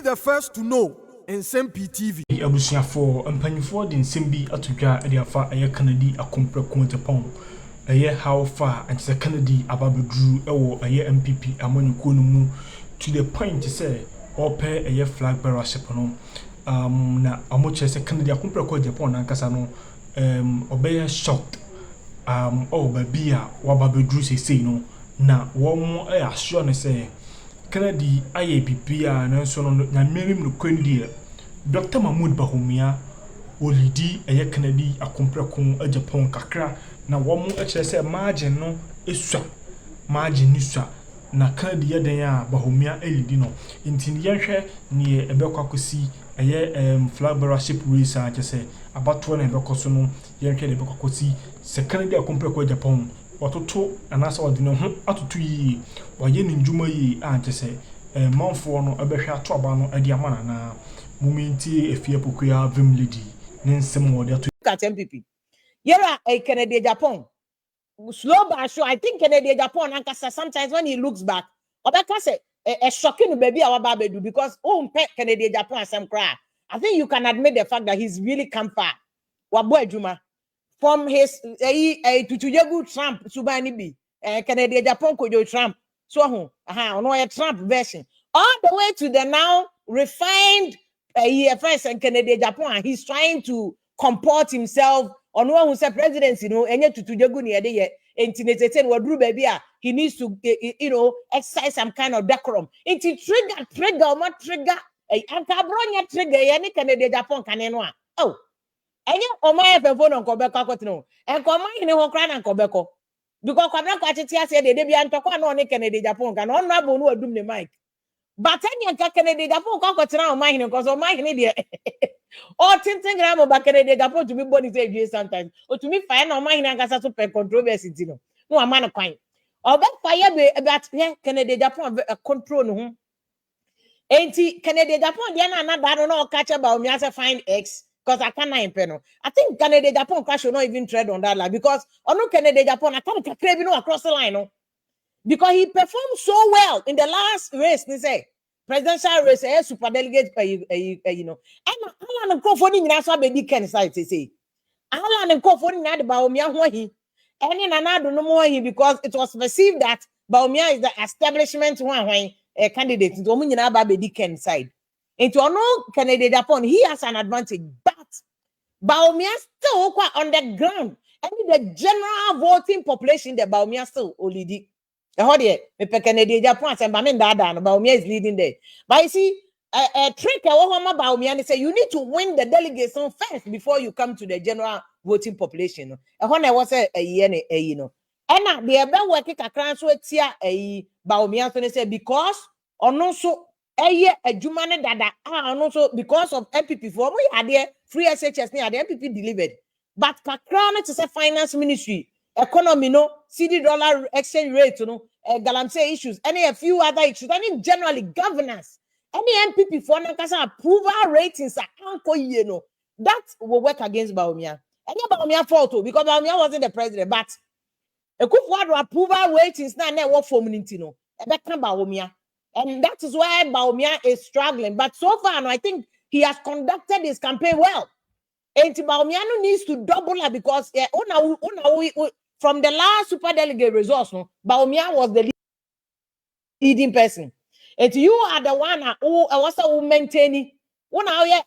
the first to know Nsem-Pii TV. Abusuafo mpanyinfo de Nsem-Pii atodwa de afa eye Canada akompreko Japan. Eye how far and se Canada ababedru ewo eye MPP amanyuko no mu to the point say ope eye flag bearership no na amoche se Canada akompreko Japan ankasa no obeye shocked baby a wababedru sei no na wo mo assure ne say Canada aye bibia na so no nyamem no kwendie Dr. Mahmoud Bawumia olidi eye Canada akompreko Japan kakra na wo mo ekire say margin no esua margin ni sua na Canada ye den a Bawumia elidi no intini yenhwe ne ebekwakosi eye flag bearership race a kese abato na ebekoso no yenhwe de ebekwakosi se Canada akompreko Japan watoto anasa wadine ho atoto yi waye ne ndwuma yi a kese manfo no ebehwe ato aba no ade amana na momenti efie pokuya vim lady ne nsem wode ato at MPP yera a Canada Japan slow but sure I think Canada Japan ankasa sometimes when he looks back obeka say a shocking baby our babedu because Canada Japan asem cry I think you can admit the fact that he's really come far wabo adwuma from his tutujegu Trump subani bi Canada Japan kojo Trump so no a Trump version all the way to the now refined first and Canada Japan he's trying to comport himself on one who said presidency enye tutujegu ni ede ye entinetete wadru baby he needs to exercise some kind of decorum inti trigger anka bronya trigger ye ni Canada Japan kaneno enye omaye fefo no nkobeko akotino enkomaye ni ho kra na nkobeko because kwabra kwa tete ase de bia ntokwa no ne Canada Japan kan no abo no adum ne mic but enye ka Canada Japan kwa akotina omaye ni because omaye ni de o tintin gram ba Canada Japan to be body say you sometimes o to me fire na omaye ni angasa so per controversy ti no amana kwan obe fire be about Canada Japan control no ho enti Canada Japan dia na anada no catch about me as a find X because I can't imagine. I think Canada Japan should not even tread on that line because Canada Japan I can't crave across the line because he performed so well in the last race. They say presidential race, super delegate, and Alan Crawford in Nasa Baby Ken side. They say Alan Crawford in the Bawumia Wahi, and in another no more because it was perceived that Bawumia is the establishment one candidate to Dominion Baby Ken side. Into Canada Japan, he has an advantage, but Bawumia still quite on the ground. And the general voting population, the Bawumia still leading. Me Canada Japan, and Bawumia is leading there. But you see, a trick Bawumia, they say you need to win the delegation first before you come to the general voting population. And when I was and the about working a crown so it's here a Bawumia, so they say because or also. A Jumane dada and also because of MPP for we had there free SHS near the MPP delivered. But Kakrana to say finance ministry, economy, CD dollar exchange rate, galamsey issues, a few other issues, and generally governance. Any MPP for Nankasa approval ratings are that will work against Bawumia. Any Bawumia fault because Bawumia wasn't the president, but a good word approval ratings now work for Munintino. Bawumia. And that is why Bawumia is struggling. But so far, I think he has conducted his campaign well. And Bawumia needs to double up because from the last super delegate results, Bawumia was the leading person. And you are the one who also maintaining.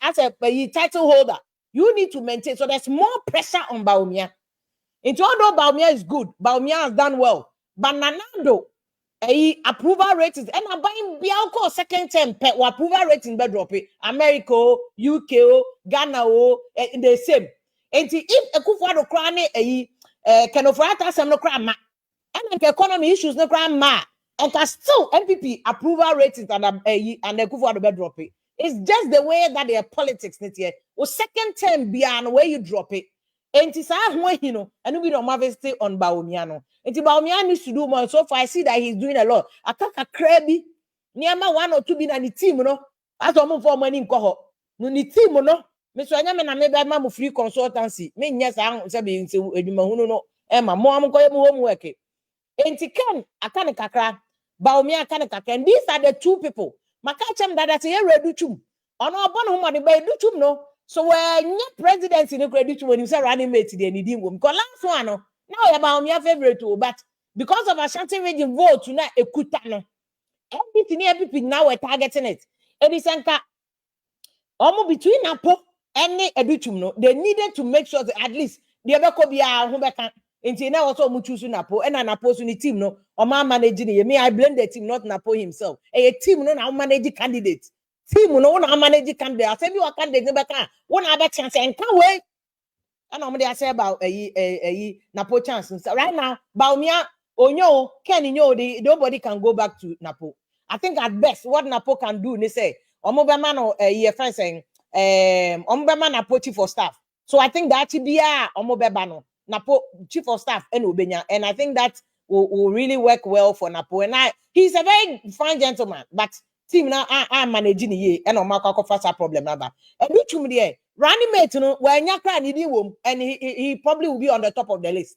As a title holder, you need to maintain. So there's more pressure on Bawumia. And although Bawumia is good, Bawumia has done well. But Nanando, approval ratings and I'm buying Bianco second term approval rating bedrop America, UK, Ghana, the same. And if a Kufado crane can offer some no crama and the economy issues no crama and can still MPP approval ratings and the Kufado bedrop it. It's just the way that their politics here. Or second term beyond where you drop it. And it's and we don't have to stay on Bawumia. And Bawumia needs to do more. So far, I see that he's doing a lot. I can't crabby. Niama 1 or 2 bin and the team, as a move for money in Coho. No, the team, Mr. Yaman, I made my free consultancy. Me, yes, I'm saying, Emma, mom, homework. And I can't kakra. Bawumia can't kakra. And these are the two people. maka chem that say redu chum ono obon ho money be do chum no so when presidency no credit chum when you say running mate dey need him because last one no now about my favorite too but because of Ashanti region vote na ekuta no everything now we're targeting it edisanka almost between Napo and Educhum no they needed to make sure that at least the ebeko bia ho beka nti na also mu choose Napo and Napo so ni team no o man managing me I blame the team not Napo himself a team no na manage candidate team no na manage candidate I say bi wa candidate ne beka won na be chance and can wait and I'm dey say about Napo chance right now Bawumia onyo Ken nyo nobody can go back to Napo. I think at best what Napo can do they say omobema no friend saying omobema Napo chief of staff. So I think that tibia omobeba no Napo chief of staff and Obenya and I think that will really work well for Napo and he's a very fine gentleman but team now I'm managing ye and omaka first problem number and which there running mate no when yakra ni wom and he probably will be on the top of the list.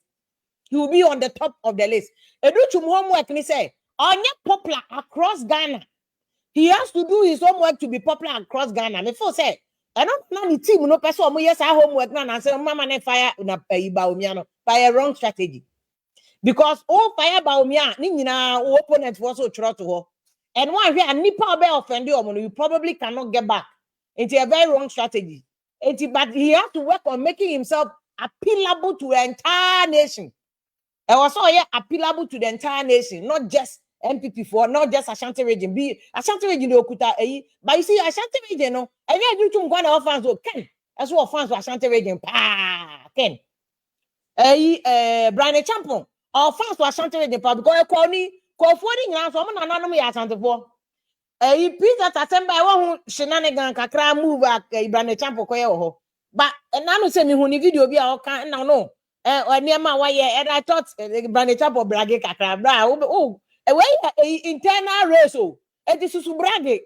He will be on the top of the list. Educhum homework ni say onye popular across Ghana. He has to do his homework to be popular across Ghana. Before say, I don't know the team no person mo yes homework na say mama na fire na Bawumia no by a wrong strategy. Because all fire Bawumia ni nyina opponent was so try to ho. And one here nipa be offend you probably cannot get back. It's a very wrong strategy. But he has to work on making himself appealable to the entire nation. And also appealable to the entire nation, not just MPP for, not just Ashanti region. Be Ashanti region the okuta but you see Ashanti region no. And you do go na fans o Ken. As well fans for Ashanti region. Ken. Brian Champon. Our fans for Ashanti region because call for nyina so mo nananom ya Ashanti for. Peter Tasemba I shenanigan kakra move Brian Champon koye ho. But nanu say me hu ni video bi a oka na no. Onyema why and I thought Brandon Chapo brage kakra bra internal race it is susu brage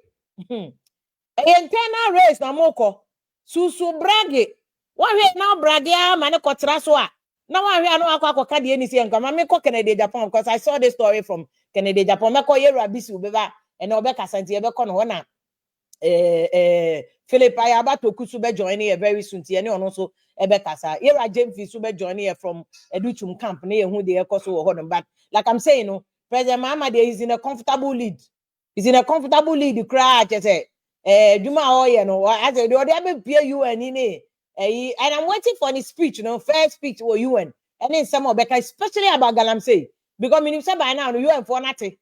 internal race na moko susu brage one way now brage man kotra so a now one way no akwa de ni se nka ma me ko Canada Japan because I saw this story from Canada Japan me ko yera bisi ubeba and obeka santi ebe ko no na Philip Ayabato Kusu be joining here very soon. Tiani on also Ebekasa. Here Nsem-Pii be joining here from Educhum camp near who they but like I'm saying, no, President Mahama there is in a comfortable lead. He's in a comfortable lead. The crowd just say, Juma Oye, no, I said, they peer UN in and I'm waiting for his speech, you know, first speech or UN. And then some of Becca, especially about Galamsey. Because I say by now, UN for nothing,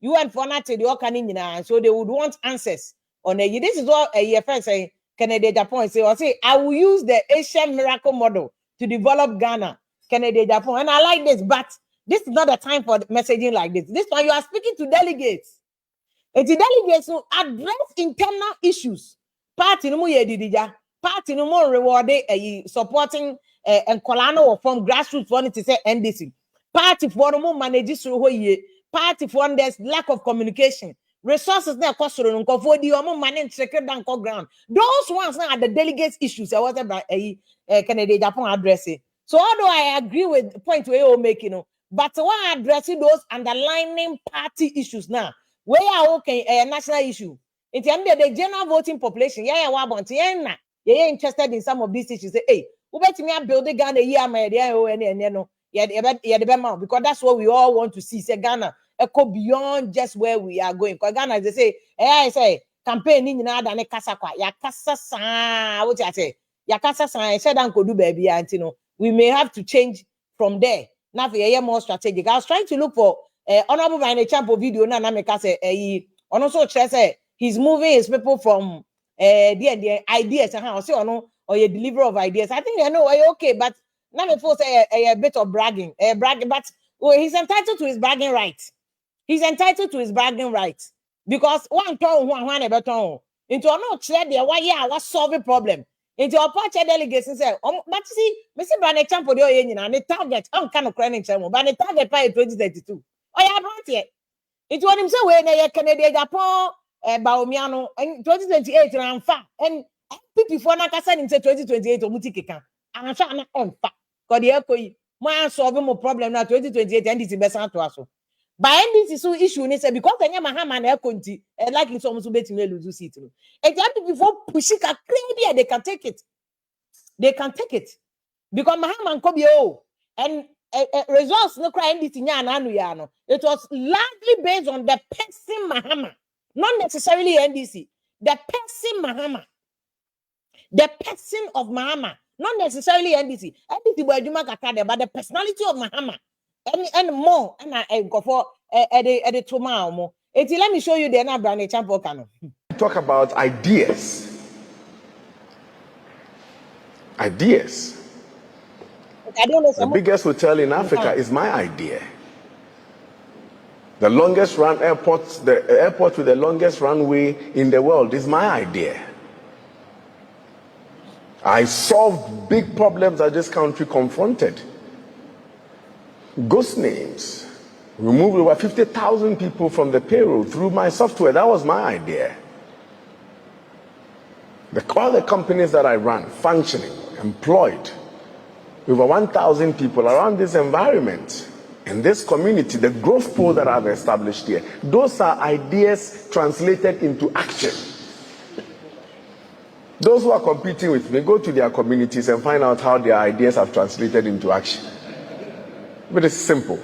the all can so they would want answers. On this is what a friend saying Canada Japan say I will use the Asian miracle model to develop Ghana, Canada Japan. And I like this, but this is not the time for messaging like this. This one you are speaking to delegates. And the delegates will address internal issues. Party no more didija, party no more rewarded supporting and Colano from grassroots one to say NDC. Party for no more manages through party for there's lack of communication. Resources now cost for the money secret down ground. Those ones now are the delegates issues. I was about Canada Japan addressing. So although I agree with the point where you're making, but what addressing those underlying party issues now, where are okay a national issue. In terms of the general voting population, you're interested in some of these issues. Say, hey, who bet me build Ghana because that's what we all want to see. Say Ghana. Echo beyond just where we are going. Because Ghana, they say, I say, campaign in another kasa kwa ya kasa sa. What I say? Ya kasa sa. I said, Uncle do baby, we may have to change from there. Now for a more strategic. I was trying to look for honorable Brian Champo video. Now make us say, also say he's moving his people from the ideas and how say or a delivery of ideas. I think they know okay, but now before say a bit of bragging, but he's entitled to his bragging rights. He's entitled to his bragging rights because one ever turn into no clear there why was solving problem into a part delegates and say but see Mr. Brane Champo the target kind of crying but the target by 2032 about it was him say when Canada Japan Bawumia in 2028 and fa and people for na kasa him say 2028 omutikeka and fa na emfa because the echo man solving more problem now 2028 and this is best to us. By NDC so issue ni say because Kenya Mahama na ekonti likely some so bet me lose seat no. And before pushing a crazy they can take it. They can take it. Because Mahama Nkobie and results no cry NDC nya na anu ya no. It was largely based on the person Mahama, not necessarily NDC. The person Mahama. The person of Mahama, not necessarily NDC. NDC were Juma Kakade, but the personality of Mahama. And more, and I go for the tomorrow. Let me show you the other brand champion cano. Talk about ideas. Ideas. I don't know. The biggest hotel in Africa is my idea. The longest run airport, the airport with the longest runway in the world is my idea. I solved big problems that this country confronted. Ghost names. Removed over 50,000 people from the payroll through my software. That was my idea. All the companies that I ran, functioning, employed, over 1,000 people around this environment, in this community, the growth pool that I've established here, those are ideas translated into action. Those who are competing with me, go to their communities and find out how their ideas have translated into action. But it's simple.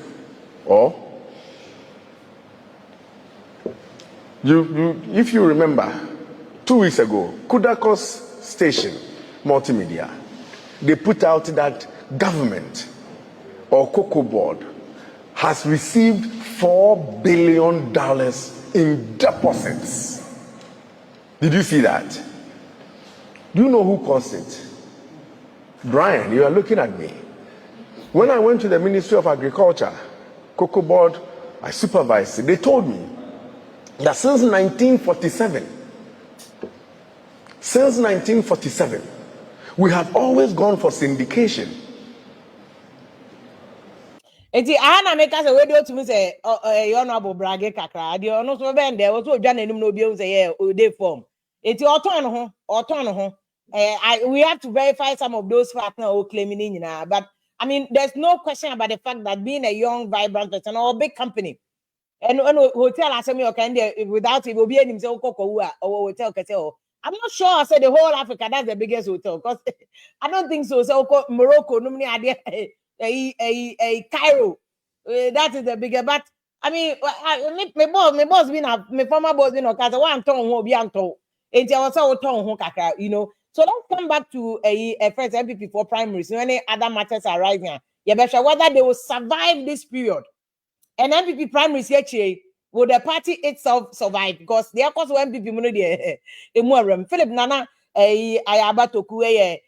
Or, if you remember, 2 weeks ago, Kudakos Station, Multimedia, they put out that government or Cocoa Board has received $4 billion in deposits. Did you see that? Do you know who caused it? Brian, you are looking at me. When I went to the Ministry of Agriculture, Cocoa Board, I supervised it. They told me that since 1947, we have always gone for syndication. Eti ana make us we do to me say honorable brage kakra de ono so be ndé wo so dwa nanim no obi say yeah o dey form. Eti oton ho we have to verify some of those facts now claiming but I mean there's no question about the fact that being a young vibrant person or a big company and hotel asemi okay without it will be him say okokowu or hotel kete o I'm not sure I said the whole Africa that's the biggest hotel because I don't think so say Morocco no me ade a Cairo that is the biggest but I mean my boss been my former boss been okay so one ton ho obi anton enti I was so ton ho kakra you know. So let's come back to a first MPP for primaries. When other matters are rising, you better whether they will survive this period. And MPP primaries here, will the party itself survive? Because they are also MPP money there. Philip Nana, a Abatoku, a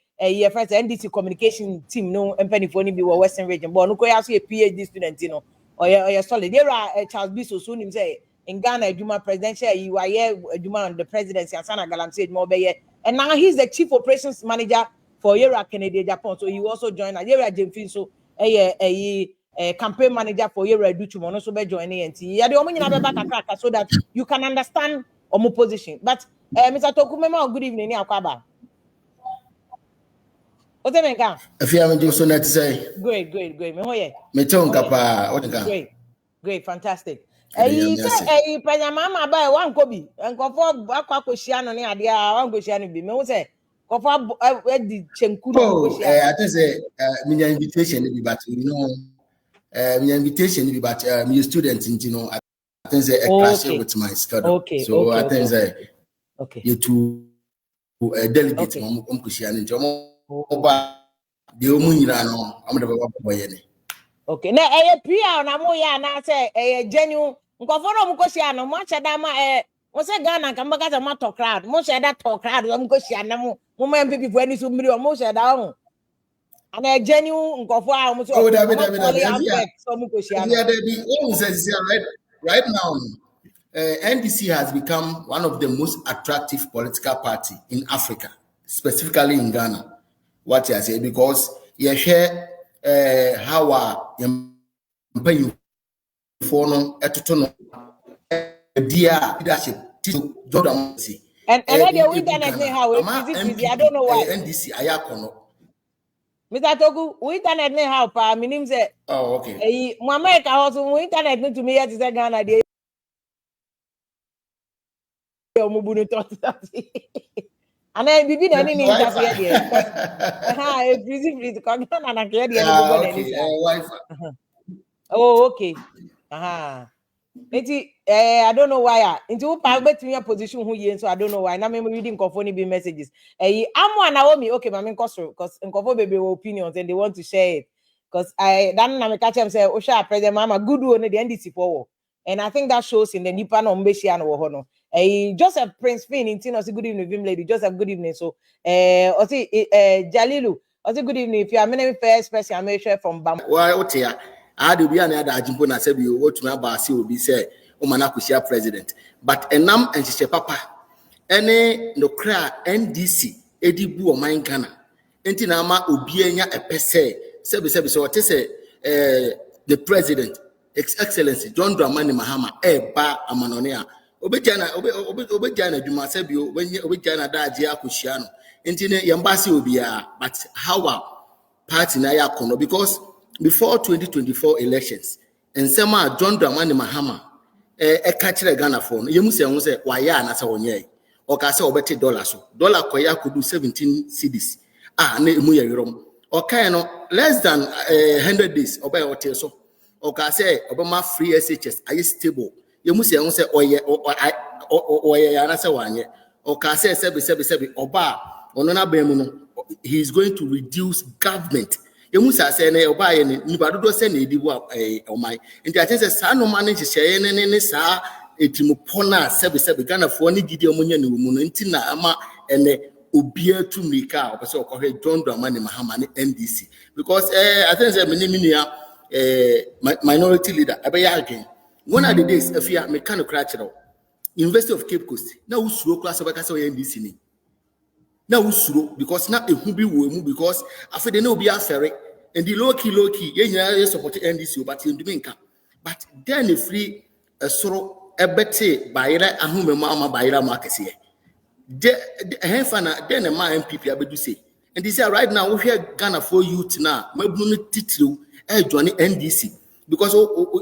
first NDC communication team, no, and penny for be Western region. But no, I see a PhD student, you know, or you're solid. There are Charles B. So soon him say in Ghana, Juma presidential, you are here, Juma on the presidency, and Sana Galam said more by and now he's the chief operations manager for Yera Kennedy Japan. So he also joined Yera Jemfin, so a campaign manager for Yera Duchumono, so be joining NT. Yeah, the only back so that you can understand our position. But Mr. Tokumema, good evening, Akwaba. What's the name? If you haven't just so to say, great. Great, fantastic. Mama buy one kobi and conform aquacosia no near dear one gosian be me say conform the chenkuru. I think say my invitation but you know my invitation but me student you know I think say a clash with my schedule. Okay. So I think say you to delegate mom kusia nti oba de omunyira no am de baba boye ne. Okay. Na PR na mo ya na say genuine nkoforo mo kosia no mo cheda ma mo se Ghana ka mbaka ma to crowd mo cheda to crowd mo kosia na mo MPP for any so mmiri mo cheda ho ana genuine nkofo a mo so so mo kosia right now NDC has become one of the most attractive political party in Africa, specifically in Ghana. What I say because you share how our for no etotono dia leadership Jordan see and the internet say how I don't know why NDC ayakono Mr. Togu, we internet ne how pa minim say. Oh, okay. Eh, mo America also we internet ne to me yet is Ghana dey. Omubunu tot. And I bibi na ni interfere there because freeze come on na care there no go Okay. Wi-Fi. Oh, okay. I don't know why. Into between your position who you so I don't know why. Now I'm reading Kofoni be messages. I'm Naomi. Okay, Mami Koso, because Nkofo baby opinions and they want to share it. Because I then catch them say, Osha President Mama good one the NDC forward. And I think that shows in the Nippon on Beshi and Wohono. Joseph Prince Finn in Tino, good evening, Vim lady. Joseph, good evening. So Jalilu, good evening. If you are many first person, I'm sure from Bam. Why otia? I do be another ajimpo na say you what me about see obi say o manakusia president. But enam enhye papa ene no kra NDC edibu o man Ghana. Enti na ama obi anya epese sebe so what say the president His Excellency John Dramani Mahama ba amanone a obejana adwuma say bi when obejana daje akohia no. Enti ne yembase obi a but how party na ya kono because before 2024 elections, Nsem-Pii John Dramani Mahama catch Ghana for you must say why ya na say onye or ka say obeti dollar so dollar koya could do 17 cedis na emu ye yorom or kind less than 100 days obey hotel so or ka say obama free SHS are stable you must say oye ya na say wanye or ka say sebe oba onona bemu no he is going to reduce government. You must say, "Oba, ni badudo se ne edibu omai." Nti ati say sa no manage share ne sa etimupona sebe Ghana for ni gidi omunya ne mu no nti na ama ene obia tu mika opese okohwe John Dramani Mahama ne NDC because I think say me minority leader abeya again one of the days afia me kan kra kire University of Cape Coast na usuro class obeka say NDC ni na usuro because na ehu bi wo mu because afede na obi afere and the low key ye support NDC but you do but then if free soro ebete bayira ahumema ama bayira makese de henfana then ma MPP abedu say and they say right now we hear Ghana for youth now mabunu titru join NDC because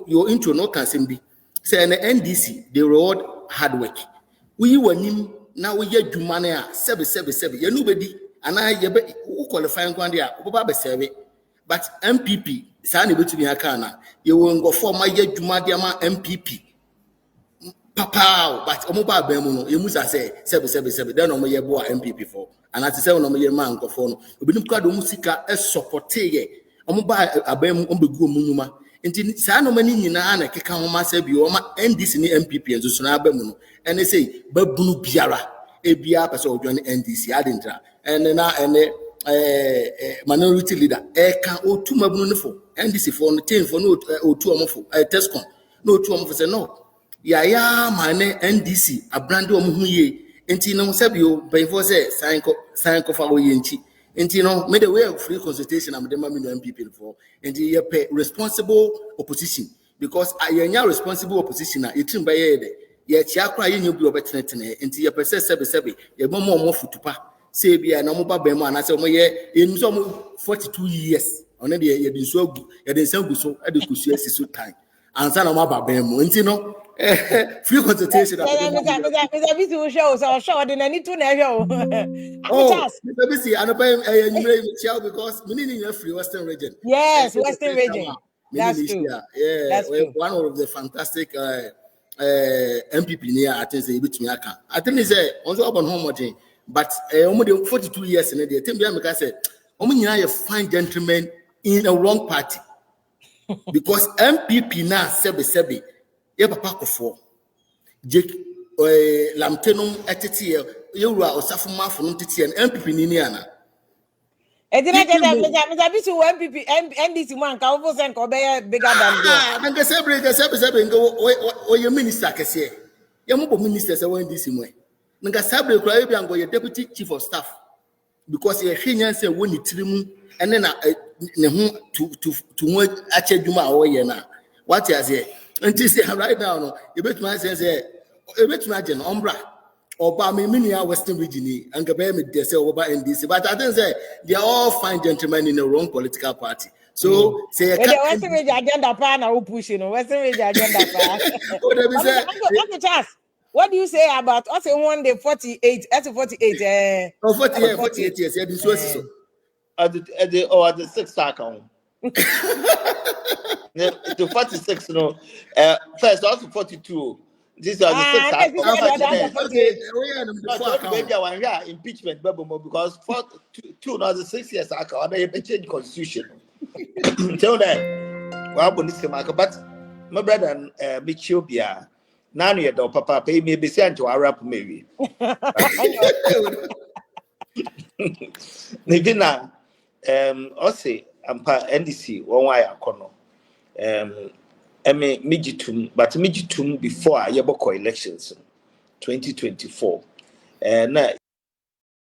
your intro no can be say an NDC they reward hard work we wanim now we get dwumane a sebe ye nobody and I ye qualify kwande a oba be serve but MPP sa na betumi aka na ye wo ngofo ma ye dwuma de ma MPP papa but omo ba ban mu no ye musa say sebe then omo ye bo MPP for and at say omo ye ma ngofo no obinim kwa do musika e support ye omo ba aban mu ombegu omunuma nti sa no mani nyina na keka ho ma say bi o ma NDC ni MPP enso na aban mu no ene say babunu biara ebia pese odwane NDC adentra ene na ene minority leader can otu mabunu ne for NDC for no team for no otu omfo Tescom no otu omfo say no ya mane NDC abrande omhu ye enti no say bi o before say sign ko fa wo ye nti enti no me the way of free consultation am dem me no MPP for enti ye pay responsible opposition because ayanya responsible opposition na etim ba ye de ye chia kra ye nyu bi obetenetene enti ye pese sebe ye bomo omofutupa say bia na mo ba ban mu anase mo ye enu so mo 42 years on the ye din so agu ye din san gu so e de kusu asi so time ansa na mo ba ban mu nti no free consultation Mr. Bisi show de nani tu na hwe oh Mr. Bisi anopa enyumre chiao because me ni free Western region yes Western region that's true yeah that's true. One of the fantastic MPP near I think say betumi aka I think say onso upon home but almost 42 years in the team because say a fine gentleman in a wrong party because MPP now sebe ye papa kofo Jake lamtenum etete ye wura osafuma funu tete MPP ni ana Mr. Bisi MPP NDC man ka wo sen ko be bigger than go nanga sebe ngo ye minister kese ye mo minister say NDC mo nanga sabre kura ebi ango ye deputy chief of staff because ye hwenyan say woni tirimu ene na ne ho to ho achadwuma a wo ye na what you say until say right now no ye betuma say ebetuma je no ombra Oba Minia Western region, and Gabay, they say Oba NDC. But I think say they are all fine gentlemen in the wrong political party. So say the Western Region agenda plan who pushing Western Region agenda plan. Uncle Charles, what do you say about us? One day 48, that's 48. 48 years. Yeah, this was so. At the 6th account. To 46, no. First, also 42. These are the 6th account. Maybe I want impeachment, because 2 now the 6 years account, they change constitution. Tell them, well, but my brother Michobia, Nani at Papa, pay me be sent to Arab maybe. Nivina, Ossi, Ampa NDC, one way I corner. Mijitum, but Mijitum before Yaboko elections 2024. Na